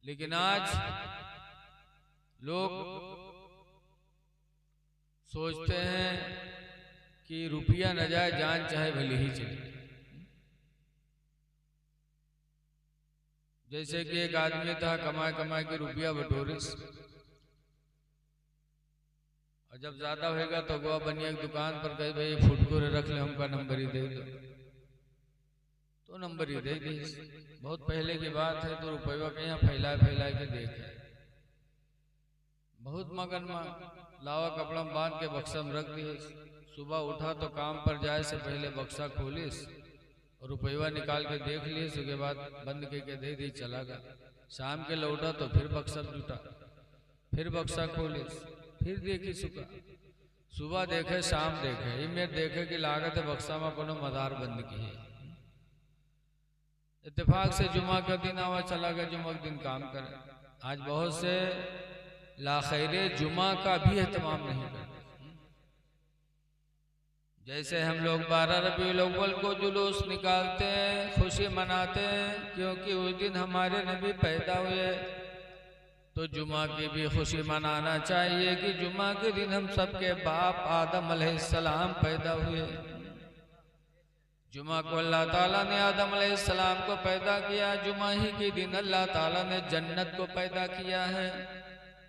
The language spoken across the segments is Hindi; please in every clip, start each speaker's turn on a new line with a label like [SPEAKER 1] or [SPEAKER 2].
[SPEAKER 1] लेकिन आज लोग सोचते हैं कि रुपया न जाए जान चाहे भले ही चले। जैसे कि एक आदमी था, कमाए कमाए के रुपया बटोरे, और जब ज्यादा होगा तो गोवा बनिया की दुकान पर गए, भाई फुटकुरे रख ले, हमका नंबर ही दे दो, तो नंबर ही दे दी। बहुत पहले की बात है, तो रुपया के यहाँ फैला फैला के देखे, बहुत मगन लावा कपड़ा में बांध के बक्सा में रख दिए। सुबह उठा तो काम पर जाए से पहले बक्सा खोलिस और रुपया निकाल के देख लिए, उसके बाद बंद करके दे दी, चला गया। शाम के लौटा तो फिर बक्सा जुटा, फिर बक्सा खोलिस, फिर देखी सुबह देखे शाम देखे, इमें देखे कि लागत है बक्सा में कोनो मदार बंद की है। इत्तेफाक से जुमा का दिन आवा, चला गया, जुमा के दिन काम करे। आज बहुत से लाखैरे जुमा का भी एहतमाम नहीं करते। जैसे हम लोग 12 रबीउल अव्वल को जुलूस निकालते हैं, खुशी मनाते हैं, क्योंकि उस दिन हमारे नबी पैदा हुए, तो जुमा की भी खुशी मनाना चाहिए कि जुमा के दिन हम सबके बाप आदम अलैहिस्सलाम पैदा हुए। जुमा को अल्लाह ताला ने आदम अलैहिस्सलाम को पैदा किया, जुमा ही के दिन अल्लाह ताला ने जन्नत को पैदा किया है,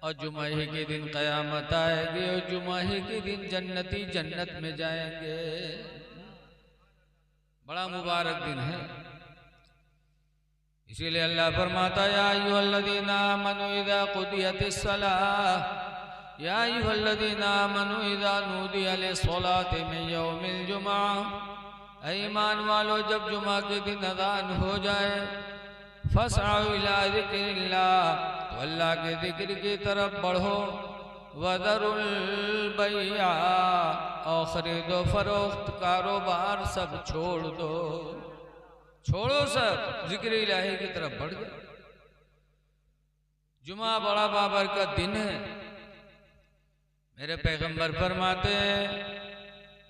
[SPEAKER 1] और जुमा ही के दिन क़यामत आएगी, और जुमा ही के दिन जन्नती जन्नत में जाएंगे। बड़ा मुबारक दिन है। इसीलिए अल्लाह फरमाता, या अय्युहल्लज़ीना आमनू इज़ा क़ुदियतिस सलाह, या अय्युहल्लज़ीना आमनू इज़ा नूदिया लिस्सलाति मिन यौमिल जुमा, ईमान वालो जब जुमा के दिन अज़ान हो जाए, फसअू इला ज़िक्रिल्लाह, तो अल्लाह के जिक्र की तरफ बढ़ो, वज़रुल बैआ, और खरीदो फरोख्त कारोबार सब छोड़ दो, छोड़ो सब, जिक्र इलाही की तरफ बढ़ जाओ। जुमा बड़ा बाबरकत दिन है। मेरे पैगंबर फरमाते हैं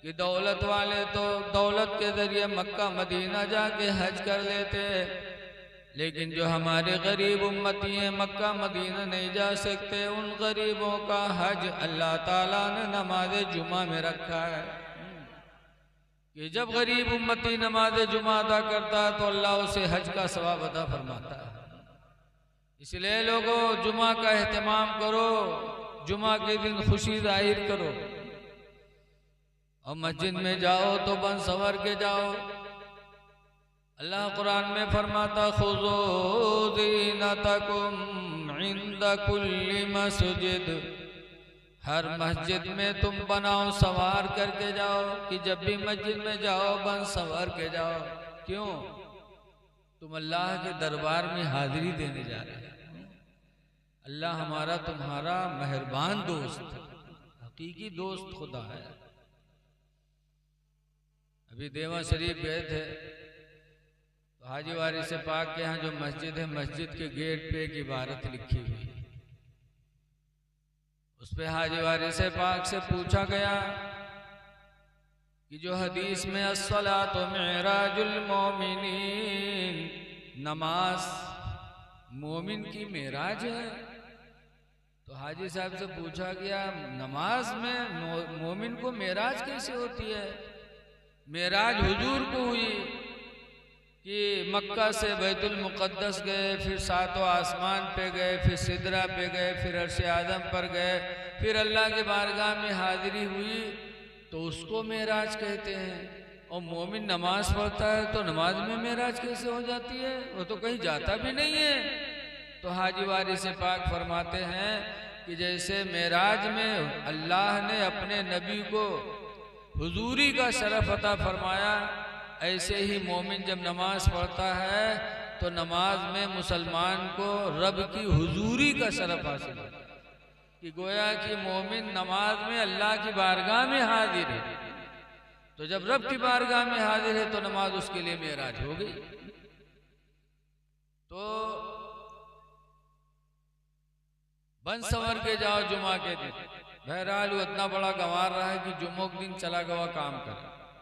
[SPEAKER 1] कि दौलत वाले तो दौलत के जरिए मक्का मदीना जाके हज कर लेते, लेकिन जो हमारे गरीब उम्मती हैं मक्का मदीना नहीं जा सकते, उन गरीबों का हज अल्लाह ताला ने नमाज जुमा में रखा है कि जब गरीब उम्मती नमाज जुमा अदा करता है तो अल्लाह उसे हज का सवाब अदा फरमाता है। इसलिए लोगों, जुमा का एहतमाम करो, जुमा के दिन खुशी जाहिर करो, और मस्जिद में जाओ तो बन संवर के जाओ। अल्लाह कुरान में फरमाता, खुज़ू ज़ीनतकुम इंद कुल्ली मस्जिद, हर मस्जिद में तुम बनाओ सवार करके जाओ, कि जब भी मस्जिद में जाओ बन संवर के जाओ। क्यों? तुम अल्लाह के दरबार में हाजिरी देने जा रहे हैं। अल्लाह हमारा तुम्हारा मेहरबान दोस्त, हकीकी दोस्त खुदा है। अभी देवा शरीफ गए थे, तो हाजी वारिस पाक के यहाँ जो मस्जिद है, मस्जिद के गेट पे एक इबारत लिखी हुई, उस पे हाजी वारिस पाक से पूछा गया कि जो हदीस में अस्सलातु मिअराजुल मोमिनीन, नमाज मोमिन की मेराज है, तो हाजी साहब से पूछा गया नमाज में मोमिन को मेराज कैसे होती है? मेराज हुजूर को हुई कि मक्का से बैतुल मुक़द्दस गए, फिर सातों आसमान पे गए, फिर सिदरा पे गए, फिर अर्श आदम पर गए, फिर अल्लाह के बारगाह में हाजिरी हुई, तो उसको मेराज कहते हैं। और मोमिन नमाज पढ़ता है तो नमाज में मेराज कैसे हो जाती है? वो तो कहीं जाता भी नहीं है। तो हाजी वारिस पाक फरमाते हैं कि जैसे मेराज में अल्लाह ने अपने नबी को हुजूरी का शरफ अता फरमाया, ऐसे ही मोमिन जब नमाज पढ़ता है तो नमाज में मुसलमान को रब की हुजूरी का शरफ हासिल होता है, कि गोया कि मोमिन नमाज में अल्लाह की बारगाह में हाजिर है। तो जब रब की बारगाह में हाजिर है तो नमाज उसके लिए मेराज हो गई। तो बन संवर के जाओ जुमा के दिन। बहरहाल वो इतना बड़ा गंवार रहा है कि जुम्मो के दिन चला गवा काम कर,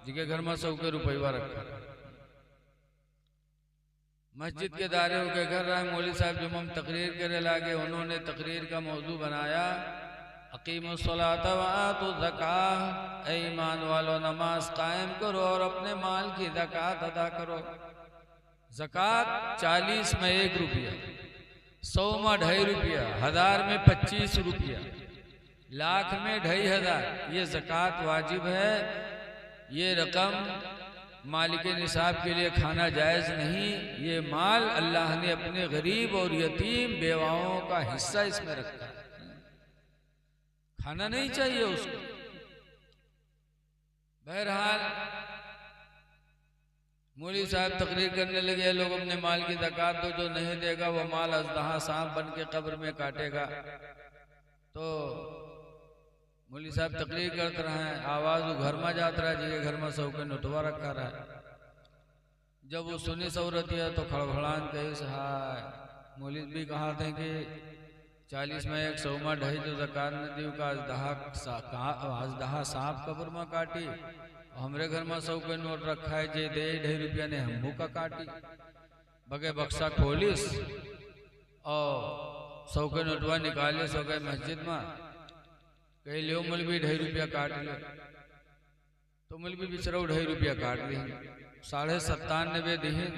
[SPEAKER 1] जिके घर में 100 के रुपया रखा। मस्जिद के दायरे होके कर रहा है। मौलवी साहब जुम्मम तकरीर करे लागे, उन्होंने तकरीर का मौजू बनाया अकीमुस्सलात व आतु ज़कात, ऐ ईमान वालो नमाज कायम करो और अपने माल की ज़कात अदा करो। ज़कात 40 में 1 रुपया, 100 में 2.5 रुपया, 1000 में 25 रुपया, लाख में 2500, ये ज़कात वाजिब है। ये रकम मालिक निसाब के लिए खाना जायज़ नहीं। ये माल अल्लाह ने अपने गरीब और यतीम बेवाओं का हिस्सा इसमें रखा है, खाना नहीं चाहिए उसको। बहरहाल मौलवी साहब तकरीर करने लगे, लोग अपने माल की ज़कात दो, जो नहीं देगा वो माल अजदहा सांप बन के कब्र में काटेगा। तो मौलवी साहब तकरीर करते रहे, आवाज़ वो घर में जाता रहा, जी घर में सौ के नोटवा रखा रहा। जब वो सुनी सौरत है तो खड़खड़ान कही हाय। मौलवी भी कहा थे कि 40 में 1, 100 में 2.5 जो ज़कात न दी का अजदहा सांप कब्र में काटी। हमरे घर में 100 के नोट रखा है, जे दे 2.5 रुपया ने हमू का काटी। बगे बक्सा खोलिस और 100 के नोटवा निकाले, सो गए मस्जिद में, कही लो मौलवी 2.5 रुपया काट ले। तो मौलवी बिचरा 2.5 रुपया काट ली, 97.5 दीन।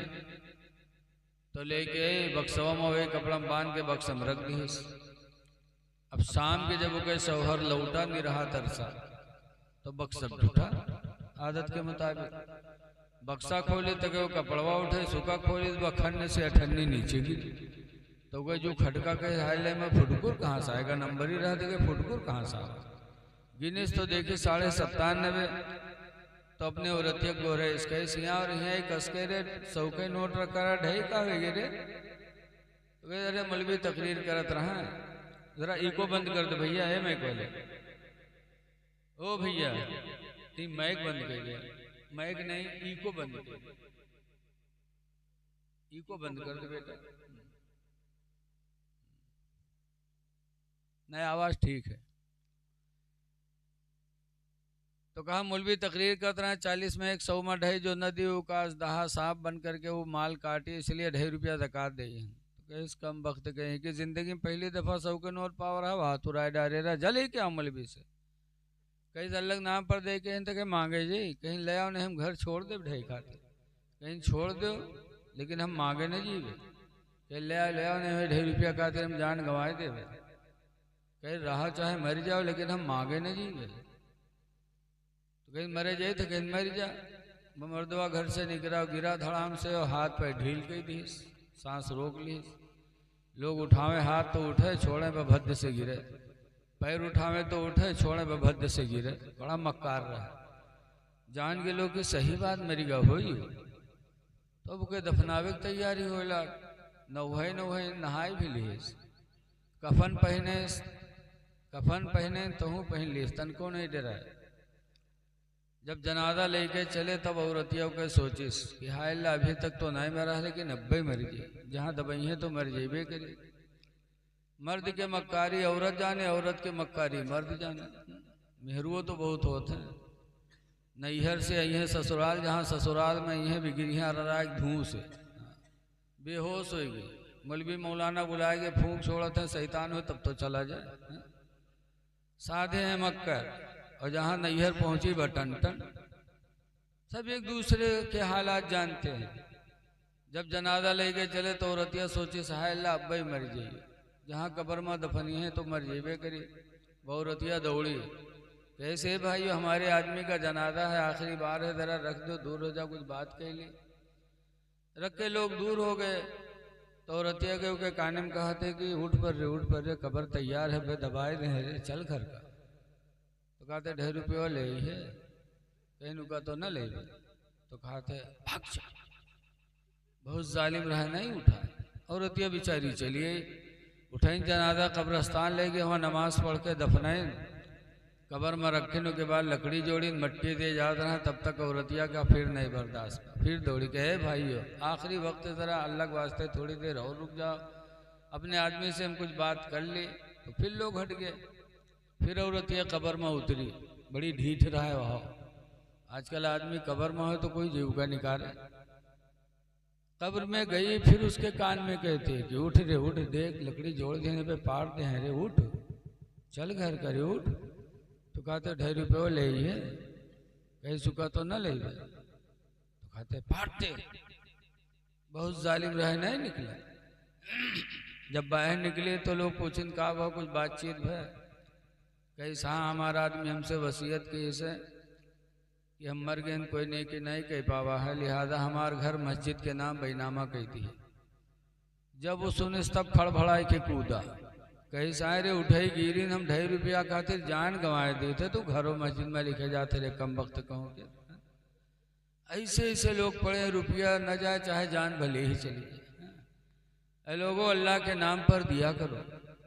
[SPEAKER 1] तो लेके बक्सवा में वही कपड़ा बांध के बक्सा में रख दी। अब शाम के जब वो कहे शौहर लौटा नहीं रहा तरसा, तो बक्सा उठा आदत के मुताबिक। बक्सा खोले तो वो कपड़वा उठे, सूखा खोले तो खन्ने से 98 नीचे गिरी। तो वह जो खटका के हाईले में फुटकुर कहाँ से आएगा, नंबर ही रह देगा, फुटकुर कहाँ से आएगा। गिनीस तो देखिए 97.5। तो अपने औरतिया गोरे इसके सिया और यहाँ कसके रे 100 के नोट रखा रहा, 2.5 का हो रे। तो वे अरे मौलवी तकरीर करत रहा, जरा इको बंद कर दो भैया, है मैं बोले ओ भैया ती माइक बंद कर दिया। माइक नहीं, इको बंद कर, इको बंद कर दो बेटा, नया आवाज ठीक है। तो कहा मौलवी तकरीर करते रहे, 40 में 1, 100 में 2.5 जो नदी का दहा सांप बन करके वो माल काटी, इसलिए 2.5 रुपया ज़कात दे। तो कहे इस कम वक्त कहें कि ज़िंदगी में पहली दफ़ा 100 के नोट पाव रहा, हाथ उड़ाए डारे रहा, जल ही क्या मौलवी से। कहीं अलग नाम पर दे के तो कहीं मांगे जी, कहीं ले आओ नहीं हम घर छोड़ दे 2.5 खाते, कहीं छोड़ दो लेकिन हम मांगे नहीं जीवे। कहीं ले आओ नहीं 2.5 रुपया खाते हम जान गंवाए दे। कहीं रहा चाहे मर जाओ लेकिन हम मांगे नहीं जीवे। तो कहीं मरे जाए तो कहीं मर जा। मर्दवा घर से निकला, गिरा धड़ाम से और हाथ पे ढील के दी, सांस रोक ली। लोग उठावे हाथ तो उठे, छोड़े पे भद्द से गिरे, पैर उठावे तो उठे, छोड़े पे भद्द से गिरे। बड़ा मक्कार रहा, जान के लोग की सही बात मेरी गा हो। तो वो के दफनावे की तैयारी होला, नौहे नहाए भी लिए, कफन पहने तो हूँ पहन ली, तन को नहीं डरा। जब जनाजा लेके चले तब औरतियों के सोचिस कि हाय अल्लाह अभी तक तो नहीं मरा, लेकिन अब्बे मर गई, जहाँ दबाई है तो मर जेबे करे। मर्द के मक्कारी औरत जाने, औरत के मक्कारी मर्द जाने। मेहरुओ तो बहुत होते हैं, नैहर से अइहे ससुराल, जहाँ ससुराल में अइहे बिगड़ियाँ रहा धूँ से बेहोश हो गई। मौलवी मौलाना बुलाए के फूंक छोड़ते हैं, शैतान हो तब तो चला जाए। साधे हैं मक्कर, और जहाँ नैहर पहुँची बटन टन। सब एक दूसरे के हालात जानते हैं। जब जनाजा लेके चले तो औरतिया सोची सहाय अल्लाह अब्बा ही मर जाइए, जहाँ कब्र में दफनी है तो मर जेबे करी। औरतिया दौड़ी, कैसे भाई हमारे आदमी का जनाजा है, आखिरी बार है, जरा रख दो, दूर हो जा, कुछ बात कह ली। रख के लोग दूर हो गए। तो औरतिया के काने में कहते कि उठ पर रे, कब्र तैयार है, बे दबाए दे रे, चल घर का। तो कहते 2.5 रुपया ले है, कहीं नुका तो न ले। तो कहते भाग जा, बहुत जालिम रहा, नहीं उठा। औरतिया बेचारी चलिए, उठाई जनाजा कब्रस्तान ले गए, वहाँ नमाज पढ़ के दफनाए। कब्र में रखने के बाद लकड़ी जोड़ी, मट्टी दे जाता रहा, तब तक औरतिया का फिर नहीं बर्दाश्त, फिर दौड़ी के है भाइयों आखिरी वक्त ज़रा अल्लाह के वास्ते थोड़ी देर और रुक जाओ, अपने आदमी से हम कुछ बात कर ली। तो फिर लोग हट गए। फिर औरतिया कब्र में उतरी, बड़ी ढीठ रहा है वहाँ। आजकल आदमी कब्र में हो तो कोई जीविका निकाले। कब्र में गई, फिर उसके कान में कहते कि उठ रे उठ, देख लकड़ी जोड़ देने पे पाड़ दे हैं रे, उठ चल घर करे उठ। तो कहते 2.5 रुपये ले है, कहीं सुखा तो न ले। तो कहते पाड़ते, बहुत जालिम रहे नहीं निकला। जब बाहर निकले तो लोग पूछें कहा वह कुछ बातचीत है, कैसा हमारा आदमी हमसे वसीयत की इसे कि हम मर गए, कोई नहीं कि नहीं कह पावा है, लिहाजा हमार घर मस्जिद के नाम बैनामा कहती है। जब वो सुने तब फड़फड़ाए के कूदा, कहीं सारे उठाई गिरी, हम 2.5 रुपया खातिर जान गंवाए देते तो घरों मस्जिद में लिखे जाते रहे, कम वक्त कहो के। ऐसे ऐसे लोग पड़े, रुपया न जाए चाहे जान भले ही चली जाए। लोगों अल्लाह के नाम पर दिया करो।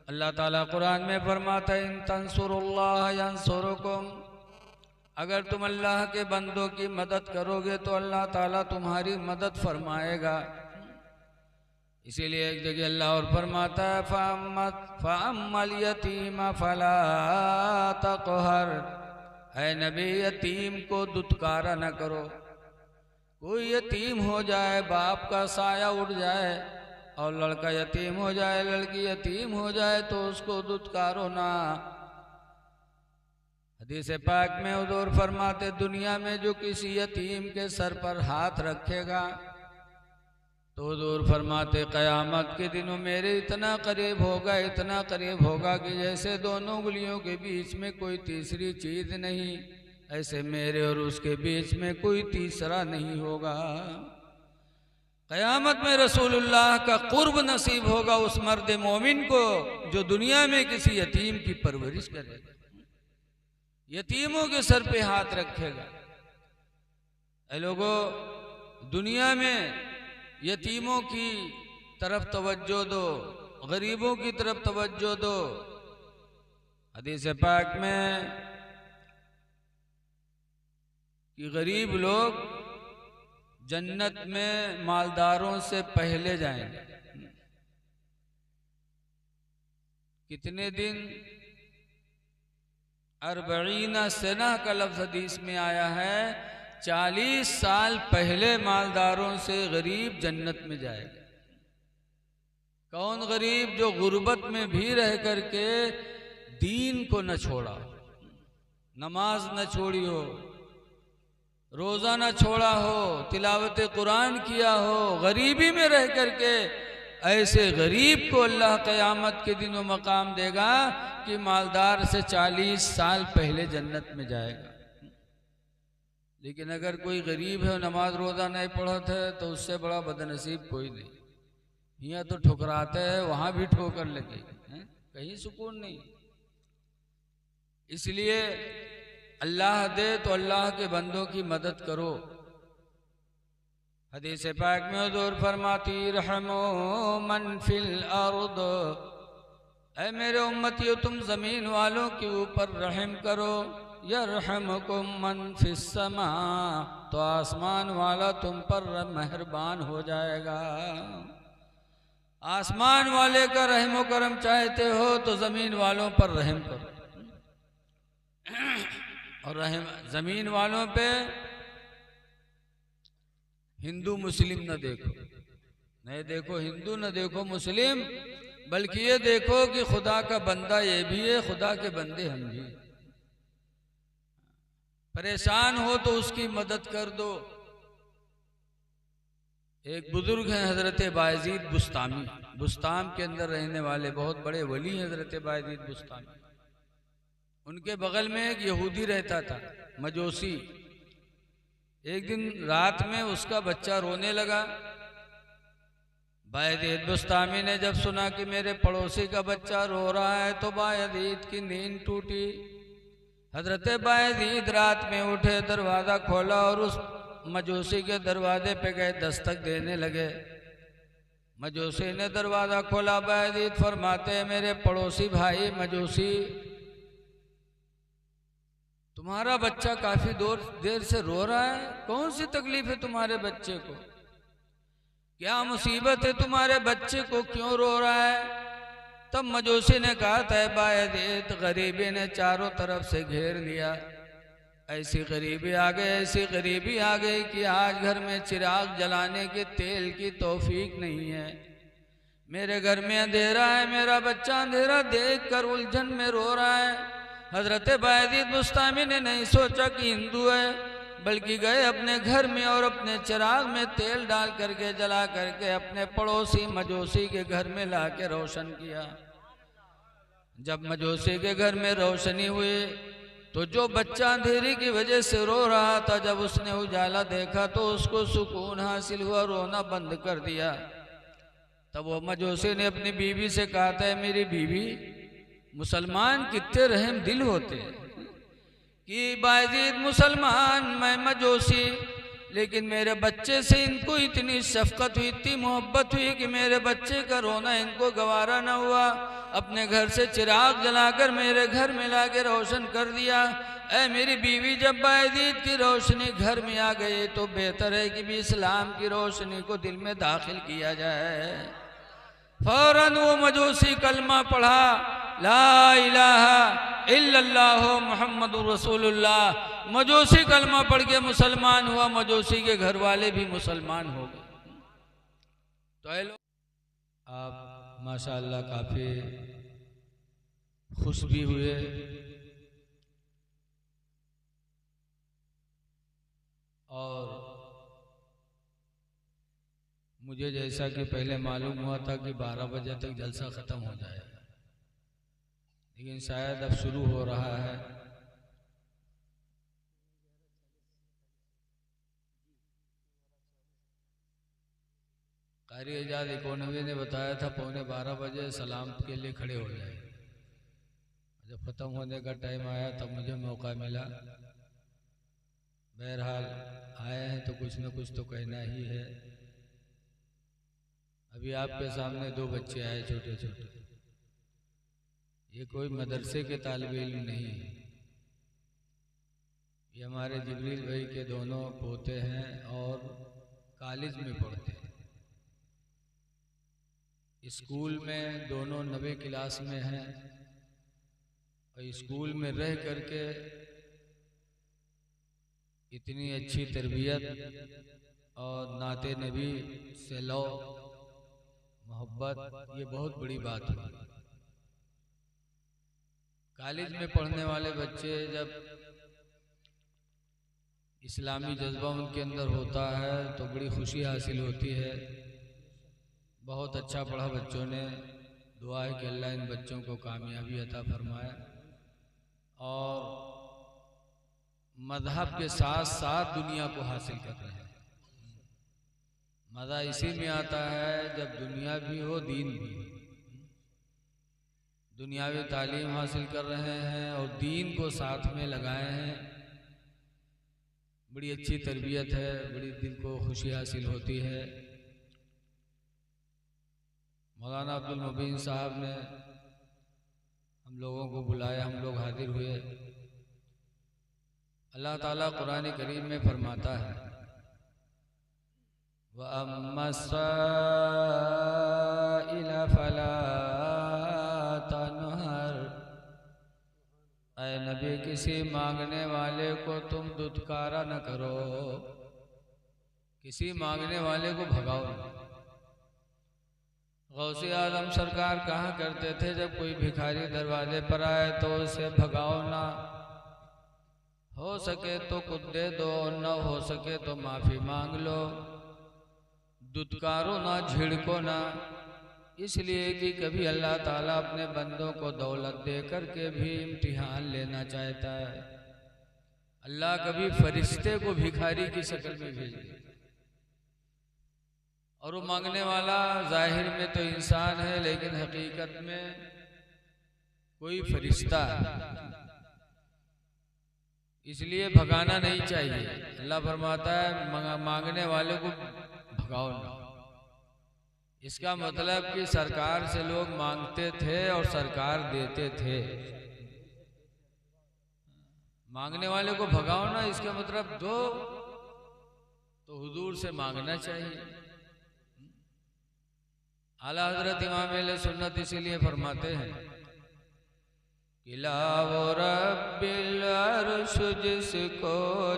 [SPEAKER 1] अल्लाह ताला कुरान में फरमाता है इन तंसुरुल्लाह यंसुरुकुम, अगर तुम अल्लाह के बंदों की मदद करोगे तो अल्लाह ताला तुम्हारी मदद फरमाएगा। इसीलिए एक जगह अल्लाह और फरमाता है फअम्मल यतीम फला तक़हर, ऐ नबी यतीम को दुत्कारा न करो। कोई यतीम हो जाए, बाप का साया उड़ जाए, और लड़का यतीम हो जाए, लड़की यतीम हो जाए तो उसको दुत्कारो ना। हदीस पाक में हुजूर फरमाते दुनिया में जो किसी यतीम के सर पर हाथ रखेगा तो हुजूर फरमाते क़यामत के दिनों मेरे इतना करीब होगा, इतना करीब होगा कि जैसे दोनों उंगलियों के बीच में कोई तीसरी चीज नहीं, ऐसे मेरे और उसके बीच में कोई तीसरा नहीं होगा। क़यामत में रसूलुल्लाह का कुर्ब नसीब होगा उस मर्द मोमिन को जो दुनिया में किसी यतीम की परवरिश करेगा, यतीमों के सर पे हाथ रखेगा। ऐ लोगों, दुनिया में यतीमों की तरफ तवज्जो दो, गरीबों की तरफ तवज्जो दो। हदीस पाक में कि गरीब लोग जन्नत में मालदारों से पहले जाएंगे। कितने दिन? 40 सना का लफ्ज़ हदीस में आया है, 40 साल पहले मालदारों से गरीब जन्नत में जाएगा। कौन गरीब? जो गुर्बत में भी रह करके दीन को न छोड़ा, नमाज न छोड़ी हो, रोजा न छोड़ा हो, तिलावत कुरान किया हो, गरीबी में रह करके, ऐसे गरीब को अल्लाह क़यामत के दिनों मकाम देगा कि मालदार से 40 साल पहले जन्नत में जाएगा। लेकिन अगर कोई गरीब है और नमाज रोजा नहीं पढ़ता है तो उससे बड़ा बदनसीब कोई नहीं। यहाँ तो ठुकराते हैं, वहां भी ठोकर लगे, कहीं सुकून नहीं। इसलिए अल्लाह दे तो अल्लाह के बंदों की मदद करो। हदीस पाक में हुजूर फरमाती रहमो मन फिल अर्द, ऐ मेरे उम्मतियों तुम जमीन वालों के ऊपर रहम करो, यरहमुकुम मन फिस समा, तो आसमान वाला तुम पर मेहरबान हो जाएगा। आसमान वाले का रहम करम चाहते हो तो जमीन वालों पर रहम करो, और रहम जमीन वालों पे हिंदू मुस्लिम न देखो, नहीं देखो हिंदू न देखो मुस्लिम, बल्कि ये देखो कि खुदा का बंदा ये भी है, खुदा के बंदे हम भी। परेशान हो तो उसकी मदद कर दो। एक बुजुर्ग हैं हजरत बायजीद बुस्तामी, बुस्ताम के अंदर रहने वाले बहुत बड़े वली हजरत बायजीद बुस्तामी। उनके बगल में एक यहूदी रहता था, मजोसी। एक दिन रात में उसका बच्चा रोने लगा। बायजीद बुस्तामी ने जब सुना कि मेरे पड़ोसी का बच्चा रो रहा है तो बायजीद की नींद टूटी। हजरत बायजीद रात में उठे, दरवाज़ा खोला और उस मजूसी के दरवाजे पे गए, दस्तक देने लगे। मजूसी ने दरवाज़ा खोला। बायजीद फरमाते हैं मेरे पड़ोसी भाई मजूसी, तुम्हारा बच्चा काफ़ी देर से रो रहा है, कौन सी तकलीफ है तुम्हारे बच्चे को? क्या मुसीबत है तुम्हारे बच्चे को, क्यों रो रहा है? तब मजूसी ने कहा था बायजीद गरीबी ने चारों तरफ से घेर लिया, ऐसी गरीबी आ गई, ऐसी गरीबी आ गई कि आज घर में चिराग जलाने के तेल की तौफीक नहीं है। मेरे घर में अंधेरा है, मेरा बच्चा अंधेरा देख कर उलझन में रो रहा है। हजरत बायजीद बुस्तामी ने नहीं सोचा कि हिंदू है, बल्कि गए अपने घर में और अपने चिराग में तेल डाल करके जला करके अपने पड़ोसी मजूसी के घर में ला के रोशन किया। जब मजूसी के घर में रोशनी हुई तो जो बच्चा अंधेरे की वजह से रो रहा था, जब उसने उजाला देखा तो उसको सुकून हासिल हुआ, रोना बंद कर दिया। तब वो मजूसी ने अपनी बीवी से कहा था, मेरी बीवी, मुसलमान कितने रहम दिल होते हैं कि बायजीद मुसलमान, मैं मजूसी, लेकिन मेरे बच्चे से इनको इतनी शफकत हुई, इतनी मोहब्बत हुई कि मेरे बच्चे का रोना इनको गवारा न हुआ। अपने घर से चिराग जलाकर मेरे घर में लाके रोशन कर दिया। ऐ मेरी बीवी, जब बायजीद की रोशनी घर में आ गई तो बेहतर है कि भी इस्लाम की रोशनी को दिल में दाखिल किया जाए। फौरन वो मजूसी कलमा पढ़ा, ला इलाहा इल्लल्लाह मुहम्मदुर रसूलुल्लाह। मजूसी कलमा पढ़ के मुसलमान हुआ, मजूसी के घर वाले भी मुसलमान हो गए। तो आप माशाअल्लाह काफ़ी खुश भी हुए और मुझे जैसा कि पहले मालूम हुआ था कि 12 बजे तक जलसा ख़त्म हो जाएगा, लेकिन शायद अब शुरू हो रहा है। कारी एजाज इकोनॉमी ने बताया था 11:15 बजे सलाम के लिए खड़े हो जाए। जब ख़त्म होने का टाइम आया तब मुझे मौका मिला। बहरहाल आए हैं तो कुछ न कुछ तो कहना ही है। अभी आपके सामने 2 बच्चे आए छोटे छोटे। ये कोई मदरसे के तालिब इल्म नहीं है, ये हमारे जिब्रील भाई के दोनों पोते हैं और कॉलेज में पढ़ते हैं। स्कूल में दोनों 9वीं क्लास में हैं और स्कूल में रह करके इतनी अच्छी तरबियत और नाते नबी से लो मोहब्बत, ये बहुत बड़ी बात है। कॉलेज में पढ़ने वाले बच्चे जब इस्लामी जज्बा उनके अंदर होता है तो बड़ी खुशी हासिल होती है। बहुत अच्छा पढ़ा बच्चों ने। दुआ है कि अल्लाह इन बच्चों को कामयाबी अता फरमाए और मज़हब के साथ साथ दुनिया को हासिल कर रहे हैं। मज़ा इसी में आता है जब दुनिया भी हो दीन भी हो। दुनियावी तालीम हासिल कर रहे हैं और दीन को साथ में लगाए हैं। बड़ी अच्छी तरबियत है, बड़ी दिल को खुशी हासिल होती है। मौलाना अब्दुल मुबीन साहब ने हम लोगों को बुलाया, हम लोग हाजिर हुए। अल्लाह ताला कुरान करीम में फरमाता है, व अम्मा साइला फला तनहर। ऐ नबी, किसी मांगने वाले को तुम दुत्कारा न करो, किसी मांगने वाले को भगाओ नहीं। गौसे आजम सरकार कहा करते थे, जब कोई भिखारी दरवाजे पर आए तो उसे भगाओ ना, हो सके तो खुद दे दो, न हो सके तो माफ़ी मांग लो, दुत्कारो ना, झिड़को ना। इसलिए कि कभी अल्लाह ताला अपने बंदों को दौलत दे करके भी इम्तिहान लेना चाहता है। अल्लाह कभी फरिश्ते को भिखारी की शक्ल में भेज दे और वो मांगने वाला जाहिर में तो इंसान है लेकिन हकीकत में कोई फरिश्ता है। इसलिए भगाना नहीं चाहिए। अल्लाह फरमाता है मांगने वाले को भगाओ ना। इसका मतलब कि सरकार से लोग मांगते थे और सरकार देते थे। मांगने वाले को भगाओ ना, इसका मतलब दो तो हुजूर से मांगना चाहिए। आला हजरत इमाम अहले सुन्नत इसीलिए फरमाते हैं इला वो रब्बिल अर्श जिसको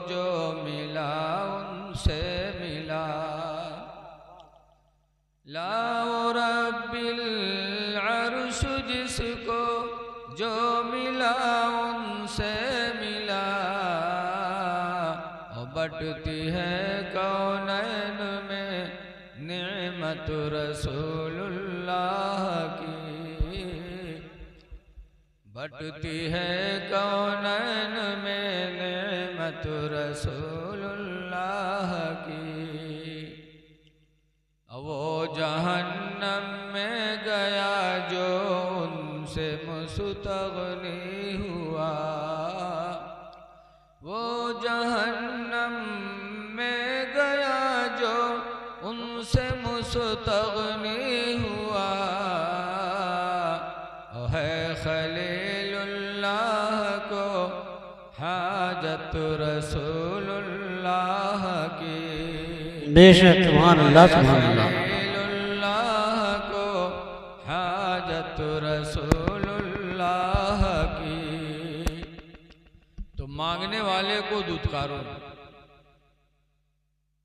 [SPEAKER 1] जो मिला उनसे मिला, ला वो रब्बिल अर्श जिसको जो मिला उनसे मिला। और बटती है कौनैन में नेमत रसूलुल्लाह की, बटती है कौनैन में नेमत रसूलुल्लाह की। वो जहन्नम में गया जो उनसे मुस्तगनी हुआ, वो जहन्नम में गया जो उनसे मुस्तगनी हुआ। है खलीलुल्लाह को हाजत रसूलुल्लाह की,
[SPEAKER 2] बेशक सुभान अल्लाह सुभान अल्लाह।
[SPEAKER 1] खलीलुल्लाह को हाजत रसूलुल्लाह की। तो मांगने वाले को दुत्कारो।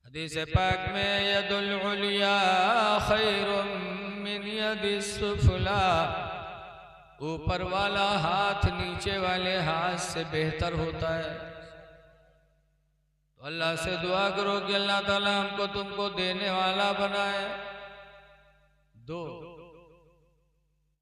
[SPEAKER 1] हदीस पाक में यदुल उलिया खैरुम मिन यदिस सुफला, ऊपर वाला हाथ नीचे वाले हाथ से बेहतर होता है। तो अल्लाह से दुआ करो कि अल्लाह ताला हमको तुमको देने वाला बनाए। दो